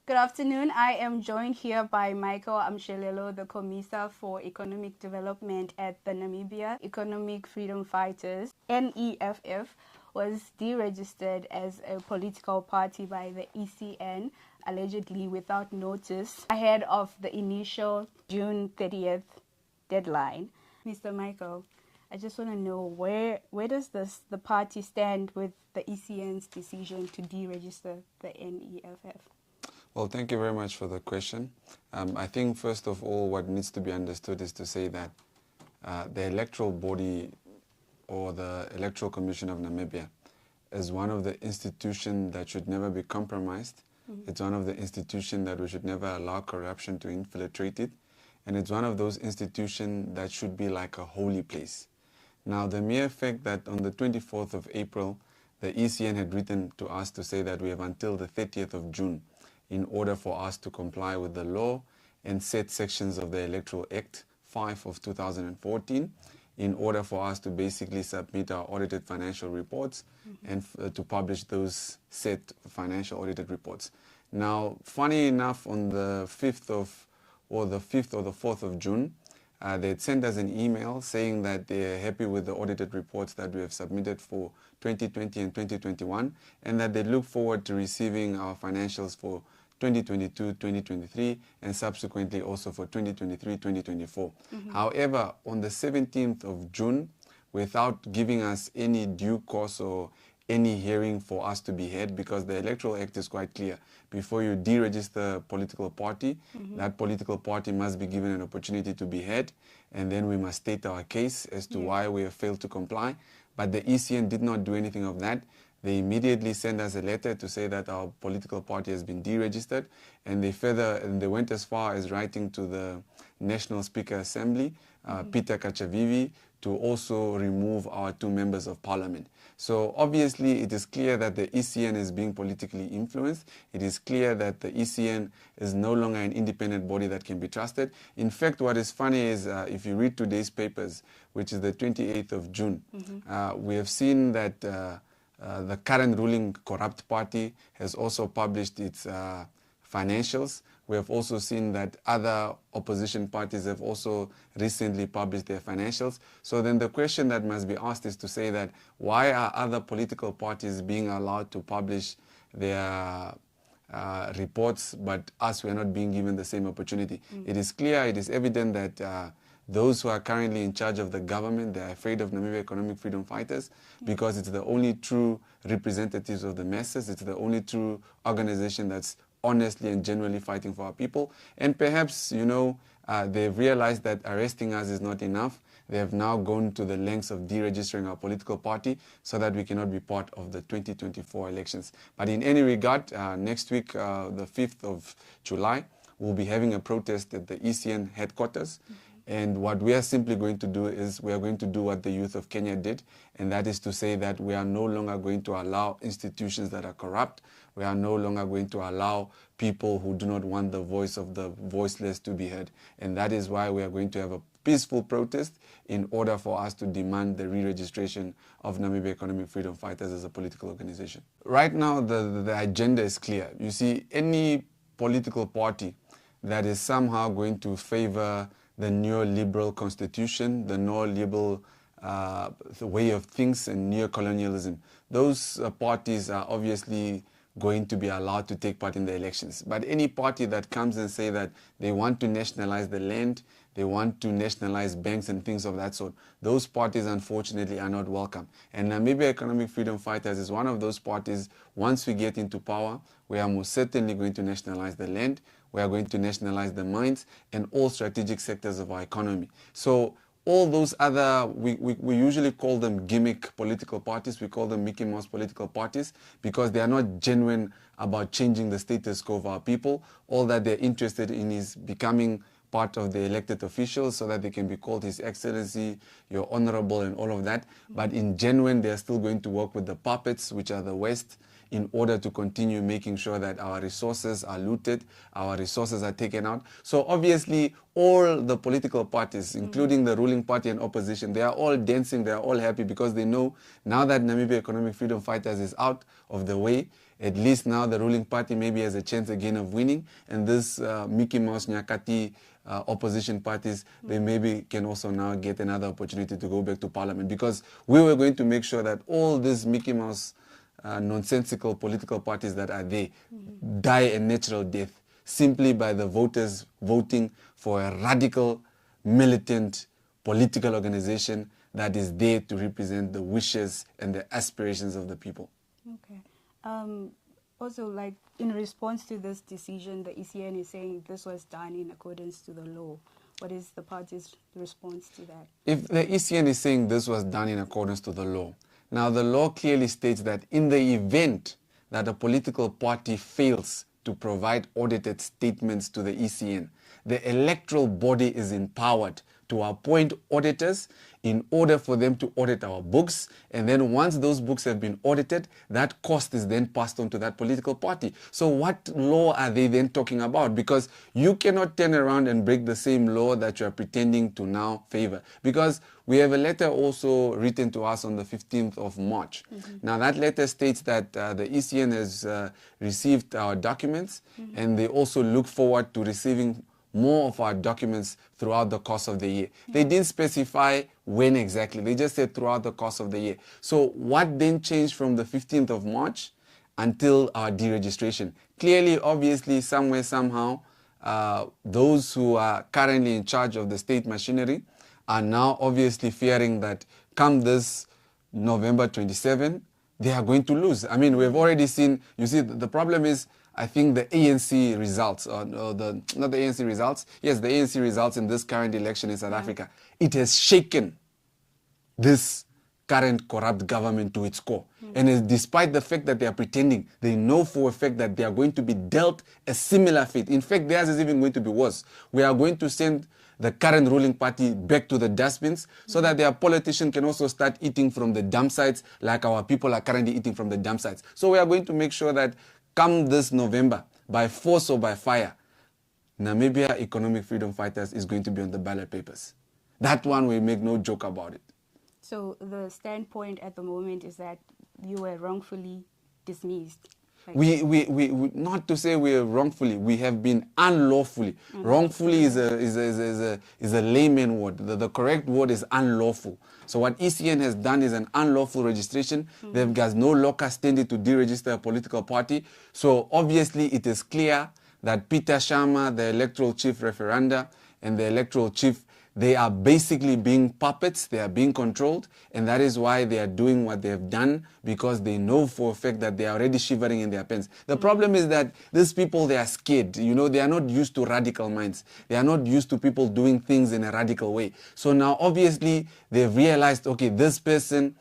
Good afternoon. I am joined here by Michael Amushelelo, the Commisar for Economic Development at the Namibia Economic Freedom Fighters. NEFF was deregistered as a political party by the ECN, allegedly without notice, ahead of the initial June 30th deadline. Mr. Michael, I just want to know where does the party stand with the ECN's decision to deregister the NEFF? Well, thank you very much for the question. I think first of all, what needs to be understood is to say that the electoral body or the Electoral Commission of Namibia is one of the institutions that should never be compromised. It's one of the institutions that we should never allow corruption to infiltrate it. And it's one of those institutions that should be like a holy place. Now, the mere fact that on the 24th of April, the ECN had written to us to say that we have until the 30th of June in order for us to comply with the law and set sections of the Electoral Act 5 of 2014 in order for us to basically submit our audited financial reports and to publish those set financial audited reports. Now, funny enough, on the 5th or the 4th of June, they had sent us an email saying that they're happy with the audited reports that we have submitted for 2020 and 2021, and that they look forward to receiving our financials for 2022, 2023, and subsequently also for 2023, 2024. However, on the 17th of June, without giving us any due course or any hearing for us to be heard, because the Electoral Act is quite clear. Before you deregister a political party, that political party must be given an opportunity to be heard, and then we must state our case as to why we have failed to comply. But the ECN did not do anything of that. They immediately sent us a letter to say that our political party has been deregistered, and they went as far as writing to the National Speaker Assembly, Peter Kachavivi, to also remove our 2 members of parliament. So obviously it is clear that the ECN is being politically influenced. It is clear that the ECN is no longer an independent body that can be trusted. In fact, what is funny is if you read today's papers, which is the 28th of June, we have seen that the current ruling corrupt party has also published its financials. We have also seen that other opposition parties have also recently published their financials. So then the question that must be asked is to say that why are other political parties being allowed to publish their reports, but us, we are not being given the same opportunity? It is clear, it is evident that those who are currently in charge of the government, they are afraid of Namibia Economic Freedom Fighters because it's the only true representatives of the masses. It's the only true organization that's honestly and genuinely fighting for our people. And perhaps, they've realized that arresting us is not enough. They have now gone to the lengths of deregistering our political party so that we cannot be part of the 2024 elections. But in any regard, next week, the 5th of July, we'll be having a protest at the ECN headquarters. And what we are simply going to do is we are going to do what the youth of Kenya did, and that is to say that we are no longer going to allow institutions that are corrupt. We are no longer going to allow people who do not want the voice of the voiceless to be heard. And that is why we are going to have a peaceful protest in order for us to demand the re-registration of Namibia Economic Freedom Fighters as a political organization. Right now, the agenda is clear. You see, any political party that is somehow going to favor the neoliberal constitution, the neoliberal the way of things, and neocolonialism, those parties are obviously going to be allowed to take part in the elections. But any party that comes and say that they want to nationalize the land, they want to nationalize banks and things of that sort, those parties unfortunately are not welcome. And Namibia Economic Freedom Fighters is one of those parties. Once we get into power, we are most certainly going to nationalize the land, we are going to nationalize the mines and all strategic sectors of our economy. So all those other, we usually call them gimmick political parties. We call them Mickey Mouse political parties because they are not genuine about changing the status quo of our people. All that they're interested in is becoming part of the elected officials so that they can be called His Excellency, Your Honorable, and all of that. But in genuine, they're still going to work with the puppets, which are the West, in order to continue making sure that our resources are looted, our resources are taken out. So obviously, all the political parties, including the ruling party and opposition, they are all dancing, they are all happy because they know now that Namibia Economic Freedom Fighters is out of the way, at least now the ruling party maybe has a chance again of winning, and this Mickey Mouse Nyakati opposition parties, they maybe can also now get another opportunity to go back to parliament, because we were going to make sure that all these Mickey Mouse nonsensical political parties that are there die a natural death simply by the voters voting for a radical, militant political organization that is there to represent the wishes and the aspirations of the people. Okay. Also, like, in response to this decision, the ECN is saying this was done in accordance to the law. What is the party's response to that? If the ECN is saying this was done in accordance to the law, now the law clearly states that in the event that a political party fails to provide audited statements to the ECN, the electoral body is empowered to appoint auditors in order for them to audit our books, and then once those books have been audited, that cost is then passed on to that political party. So what law are they then talking about? Because you cannot turn around and break the same law that you are pretending to now favor. Because we have a letter also written to us on the 15th of March. Now that letter states that the ECN has received our documents, and they also look forward to receiving more of our documents throughout the course of the year. They didn't specify when exactly. They just said throughout the course of the year. So what then changed from the 15th of March until our deregistration? Clearly, obviously, somewhere, somehow, those who are currently in charge of the state machinery are now obviously fearing that come this November 27, they are going to lose. I mean, we've already seen, you see, the problem is, I think the ANC results, not the ANC results, yes, the ANC results in this current election in South Africa, it has shaken this current corrupt government to its core. And despite the fact that they are pretending, they know for a fact that they are going to be dealt a similar fate. In fact, theirs is even going to be worse. We are going to send the current ruling party back to the dustbins so that their politicians can also start eating from the dump sites like our people are currently eating from the dump sites. So we are going to make sure that come this November, by force or by fire, Namibia Economic Freedom Fighters is going to be on the ballot papers. That one, we make no joke about it. So the standpoint at the moment is that you were wrongfully dismissed. Like, We not to say we are wrongfully, we have been unlawfully. Wrongfully is a layman word. The correct word is unlawful. So what ECN has done is an unlawful registration. They've got no locus standi to deregister a political party. So obviously it is clear that Peter Sharma, the electoral chief referenda, and the electoral chief, they are basically being puppets, they are being controlled, and that is why they are doing what they have done, because they know for a fact that they are already shivering in their pants. The problem is that these people, they are scared. You know, they are not used to radical minds. They are not used to people doing things in a radical way. So now, obviously, they've realized, okay, this person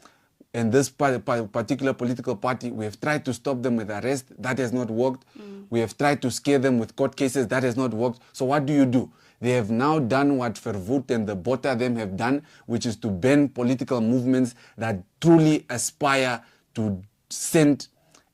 and this particular political party, we have tried to stop them with arrest. That has not worked. We have tried to scare them with court cases. That has not worked. So what do? They have now done what Verwoerd and the Botha them have done, which is to ban political movements that truly aspire to send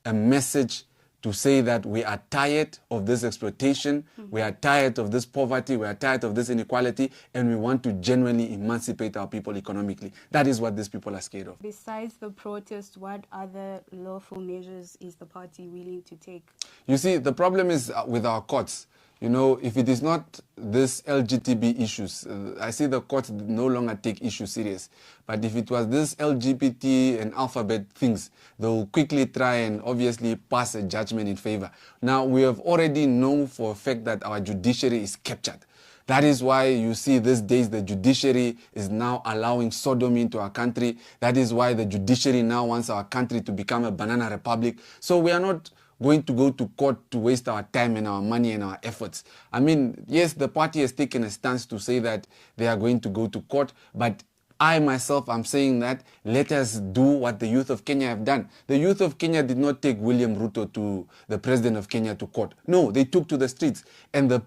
a message to say that we are tired of this exploitation, we are tired of this poverty, we are tired of this inequality, and we want to genuinely emancipate our people economically. That is what these people are scared of. Besides the protest, what other lawful measures is the party willing to take? You see, the problem is with our courts. You know, if it is not this LGTB issues, I see the courts no longer take issues serious. But if it was this LGBT and alphabet things, they'll quickly try and obviously pass a judgment in favor. Now, we have already known for a fact that our judiciary is captured. That is why you see these days the judiciary is now allowing sodomy into our country. That is why the judiciary now wants our country to become a banana republic. So we are not going to go to court to waste our time and our money and our efforts. I mean, yes, the party has taken a stance to say that they are going to go to court, but I myself am saying that let us do what the youth of Kenya have done. The youth of Kenya did not take William Ruto, to the president of Kenya, to court. No, they took to the streets. And the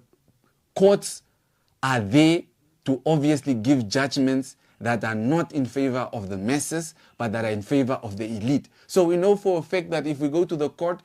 courts are there to obviously give judgments that are not in favor of the masses, but that are in favor of the elite. So we know for a fact that if we go to the court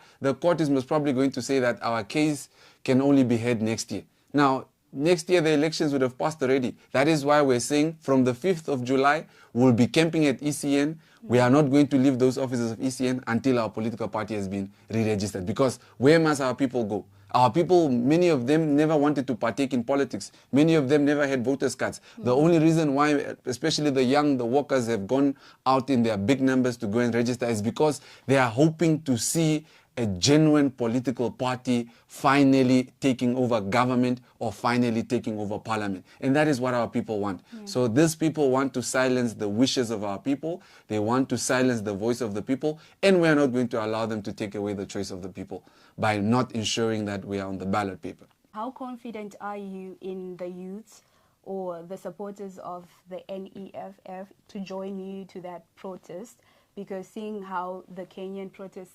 is most probably going to say that our case can only be heard next year. Now, next year the elections would have passed already. That is why we're saying from the 5th of July, we'll be camping at ECN. We are not going to leave those offices of ECN until our political party has been re-registered. Because where must our people go? Our people, many of them never wanted to partake in politics. Many of them never had voters' cards. The only reason why, especially the young, the workers have gone out in their big numbers to go and register is because they are hoping to see a genuine political party finally taking over government or finally taking over parliament. And that is what our people want. So these people want to silence the wishes of our people. They want to silence the voice of the people. And we are not going to allow them to take away the choice of the people by not ensuring that we are on the ballot paper. How confident are you in the youths or the supporters of the NEFF to join you to that protest? Because seeing how the Kenyan protest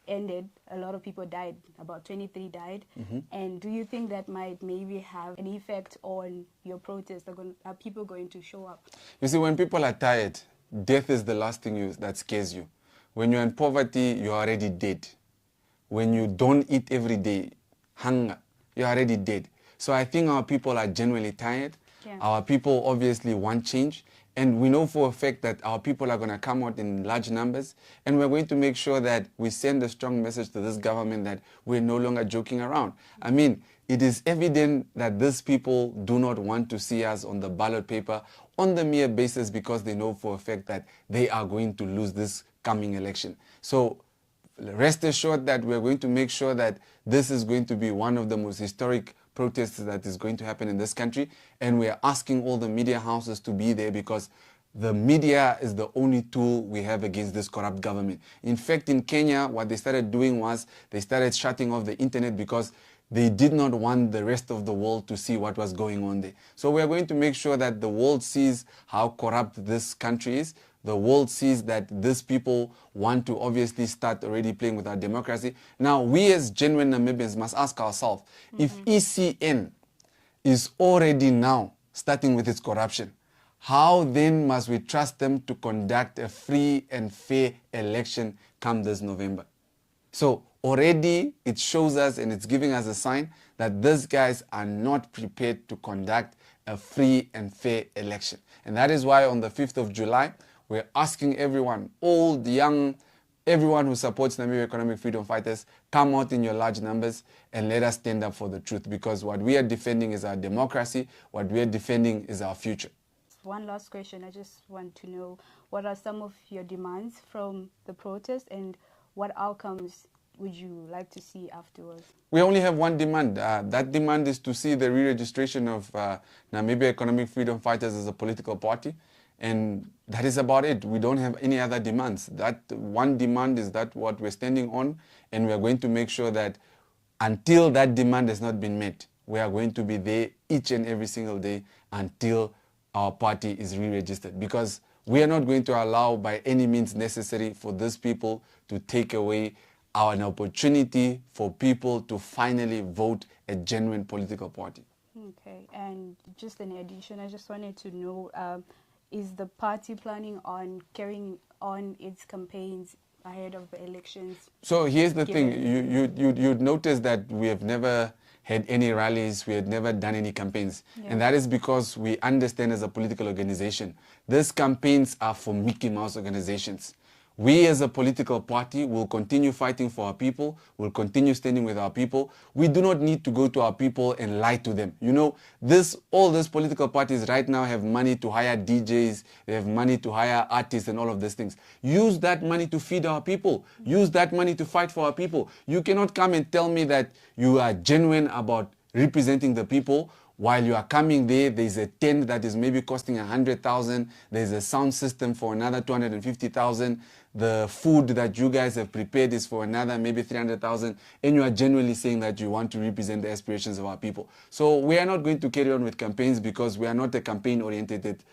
ended, a lot of people died, about 23 died. And do you think that might maybe have an effect on your protest? Are people going to show up? You see, when people are tired, death is the last thing that scares you. When you're in poverty, you're already dead. When you don't eat every day, hunger, you're already dead. So I think our people are genuinely tired. Our people obviously want change. And we know for a fact that our people are going to come out in large numbers. And we're going to make sure that we send a strong message to this government that we're no longer joking around. I mean, it is evident that these people do not want to see us on the ballot paper on the mere basis because they know for a fact that they are going to lose this coming election. So rest assured that we're going to make sure that this is going to be one of the most historic protests that is going to happen in this country. And we are asking all the media houses to be there because the media is the only tool we have against this corrupt government. In fact, in Kenya, what they started doing was they started shutting off the internet because they did not want the rest of the world to see what was going on there. So we are going to make sure that the world sees how corrupt this country is. The world sees that these people want to obviously start already playing with our democracy. Now, we as genuine Namibians must ask ourselves, if ECN is already now starting with its corruption, how then must we trust them to conduct a free and fair election come this November? So already it shows us and it's giving us a sign that these guys are not prepared to conduct a free and fair election. And that is why on the 5th of July, we're asking everyone, old, young, everyone who supports Namibia Economic Freedom Fighters, come out in your large numbers and let us stand up for the truth. Because what we are defending is our democracy. What we are defending is our future. One last question. I just want to know, what are some of your demands from the protest and what outcomes would you like to see afterwards? We only have one demand. That demand is to see the re-registration of Namibia Economic Freedom Fighters as a political party. And that is about it. We don't have any other demands. That one demand is that what we're standing on, and we are going to make sure that until that demand has not been met, we are going to be there each and every single day until our party is re-registered. Because we are not going to allow by any means necessary for these people to take away an opportunity for people to finally vote a genuine political party. Okay, and just in addition, I just wanted to know, is the party planning on carrying on its campaigns ahead of the elections? So here's the thing. You'd notice that we have never had any rallies. We had never done any campaigns. And that is because we understand as a political organization, these campaigns are for Mickey Mouse organizations. We as a political party will continue fighting for our people, will continue standing with our people. We do not need to go to our people and lie to them. You know, all these political parties right now have money to hire DJs, they have money to hire artists and all of these things. Use that money to feed our people. Use that money to fight for our people. You cannot come and tell me that you are genuine about representing the people. While you are coming there's a tent that is maybe costing 100,000. There's a sound system for another 250,000. The food that you guys have prepared is for another maybe 300,000. And you are genuinely saying that you want to represent the aspirations of our people. So we are not going to carry on with campaigns because we are not a campaign-oriented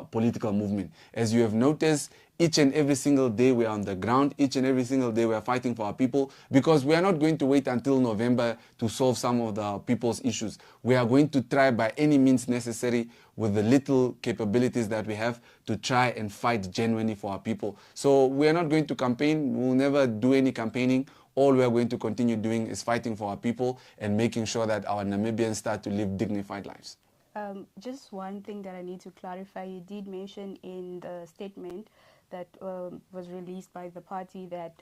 political movement. As you have noticed, each and every single day we are on the ground. Each and every single day we are fighting for our people because we are not going to wait until November to solve some of the people's issues. We are going to try by any means necessary with the little capabilities that we have to try and fight genuinely for our people. So we are not going to campaign. We will never do any campaigning. All we are going to continue doing is fighting for our people and making sure that our Namibians start to live dignified lives. Just one thing that I need to clarify. You did mention in the statement that was released by the party that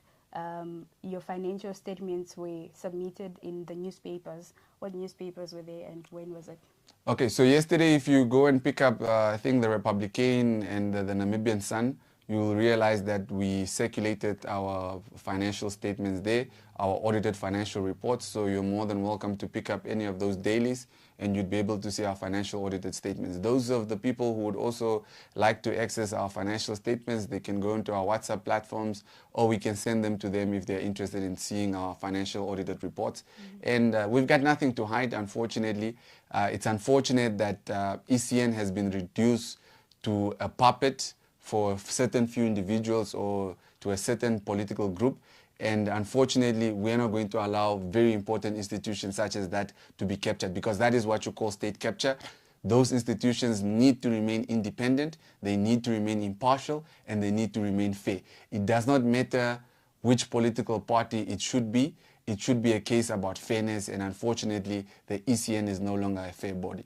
your financial statements were submitted in the newspapers. What newspapers were they and when was it? Okay, so yesterday if you go and pick up, I think the Republican and the Namibian Sun, you will realize that we circulated our financial statements there, our audited financial reports, so you're more than welcome to pick up any of those dailies and you'd be able to see our financial audited statements. Those of the people who would also like to access our financial statements, they can go into our WhatsApp platforms or we can send them to them if they're interested in seeing our financial audited reports. And we've got nothing to hide, unfortunately. It's unfortunate that ECN has been reduced to a puppet for certain few individuals or to a certain political group. And unfortunately, we're not going to allow very important institutions such as that to be captured, because that is what you call state capture. Those institutions need to remain independent, they need to remain impartial, and they need to remain fair. It does not matter which political party it should be a case about fairness, and unfortunately, the ECN is no longer a fair body.